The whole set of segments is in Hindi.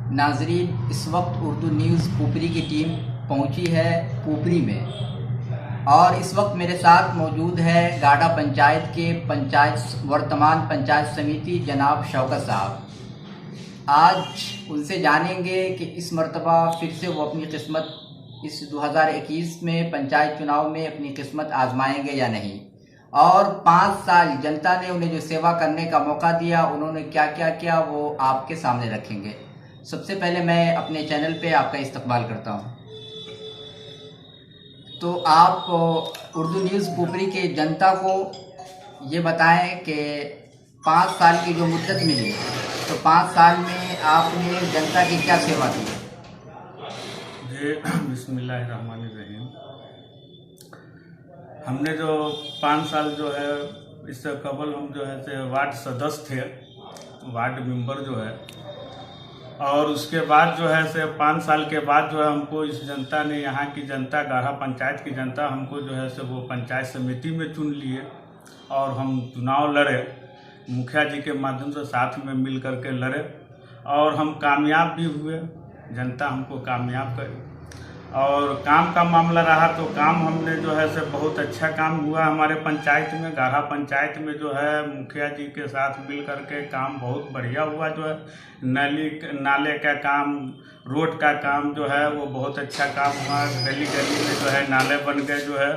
नाजरीन, इस वक्त उर्दू न्यूज़ पुपरी की टीम पहुंची है पुपरी में और इस वक्त मेरे साथ मौजूद है गाड़ा पंचायत के वर्तमान पंचायत समिति जनाब शौकत साहब। आज उनसे जानेंगे कि इस मर्तबा फिर से वो अपनी किस्मत इस 2021 में पंचायत चुनाव में अपनी किस्मत आजमाएंगे या नहीं, और 5 साल जनता ने उन्हें जो सेवा करने का मौका दिया उन्होंने क्या क्या किया वो आपके सामने रखेंगे। सबसे पहले मैं अपने चैनल पे आपका इस्तकबाल करता हूँ। तो आप उर्दू न्यूज़ पुपरी के जनता को ये बताएं कि 5 साल की जो मुद्दत मिली तो 5 साल में आपने जनता की क्या सेवा की? जी बिस्मिल्लाहिर्रहमानिर्रहीम। हमने जो 5 साल जो है इससे कबल हम जो है से वार्ड सदस्य थे, वार्ड मेंबर जो है, और उसके बाद जो है से 5 साल के बाद जो है हमको इस जनता ने, यहाँ की जनता, गाढ़ा पंचायत की जनता हमको जो है से वो पंचायत समिति में चुन लिए और हम चुनाव लड़े। मुखिया जी के माध्यम से साथ में मिल करके लड़े और हम कामयाब भी हुए। जनता हमको कामयाब करी और काम का मामला रहा तो काम हमने जो है से बहुत अच्छा काम हुआ हमारे पंचायत में, गाढ़ा पंचायत में जो है मुखिया जी के साथ मिल करके काम बहुत बढ़िया हुआ। जो है नाले का काम, रोड का काम जो है वो बहुत अच्छा काम हुआ। गली गली में जो है नाले बन गए जो है,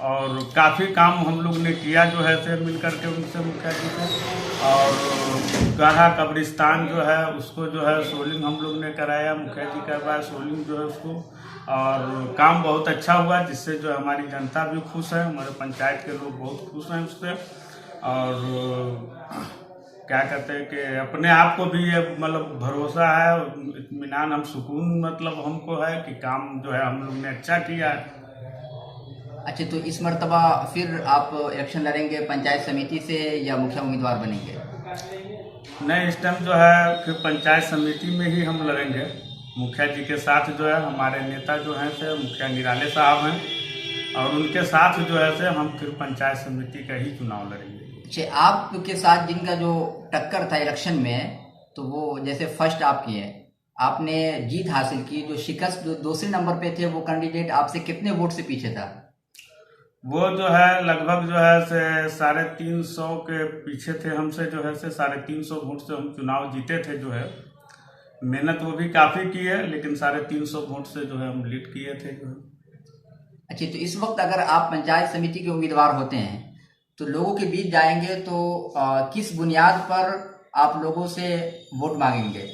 और काफ़ी काम हम लोग ने किया जो है से मिल करके उनसे, मुखिया जी से। और गाढ़ा कब्रिस्तान जो है उसको जो है सोलिंग हम लोग ने कराया, मुखिया जी करवाया सोलिंग जो है उसको, और काम बहुत अच्छा हुआ जिससे जो हमारी जनता भी खुश है, हमारे पंचायत के लोग बहुत खुश हैं उससे। और क्या कहते हैं कि अपने आप को भी ये मतलब भरोसा है, इत्मीनान, हम सुकून मतलब हमको है कि काम जो है हम लोग ने अच्छा किया है। अच्छा, तो इस मर्तबा फिर आप इलेक्शन लड़ेंगे पंचायत समिति से या मुखिया उम्मीदवार बनेंगे? नहीं, इस टाइम जो है फिर पंचायत समिति में ही हम लड़ेंगे। मुखिया जी के साथ जो है हमारे नेता जो हैं से मुखिया निराले साहब हैं, और उनके साथ जो है से हम फिर पंचायत समिति का ही चुनाव लड़ेंगे। अच्छा, आपके साथ जिनका जो टक्कर था इलेक्शन में, तो वो जैसे फर्स्ट आप किए, आपने जीत हासिल की, जो शिकस्त जो दूसरे नंबर पे थे वो कैंडिडेट आपसे कितने वोट से पीछे था? वो जो है लगभग जो है से 350 के पीछे थे हमसे, जो है से 350 वोट से हम चुनाव जीते थे। जो है मेहनत वो भी काफ़ी की है, लेकिन 350 वोट से जो है हम लीड किए थे जो है। अच्छा, तो इस वक्त अगर आप पंचायत समिति के उम्मीदवार होते हैं तो लोगों के बीच जाएंगे तो किस बुनियाद पर आप लोगों से वोट मांगेंगे?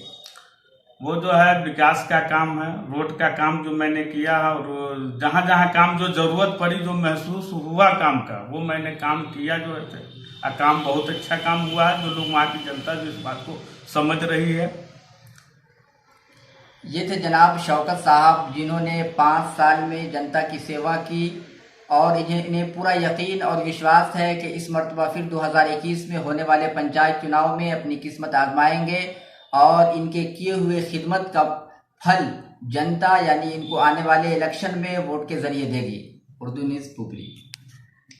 वो जो है विकास का काम है, रोड का काम जो मैंने किया, और जहाँ जहाँ काम जो जरूरत पड़ी, जो महसूस हुआ काम का, वो मैंने काम किया जो है। और काम बहुत अच्छा काम हुआ है, जो लोग, वहाँ की जनता जो इस बात को समझ रही है। ये थे जनाब शौकत साहब, जिन्होंने 5 साल में जनता की सेवा की और इन्हें पूरा यकीन और विश्वास है कि इस मर्तबा फिर 2021 में होने वाले पंचायत चुनाव में अपनी किस्मत आजमाएंगे और इनके किए हुए खिदमत का फल जनता यानी इनको आने वाले इलेक्शन में वोट के जरिए देगी। उर्दू न्यूज़ पुपरी।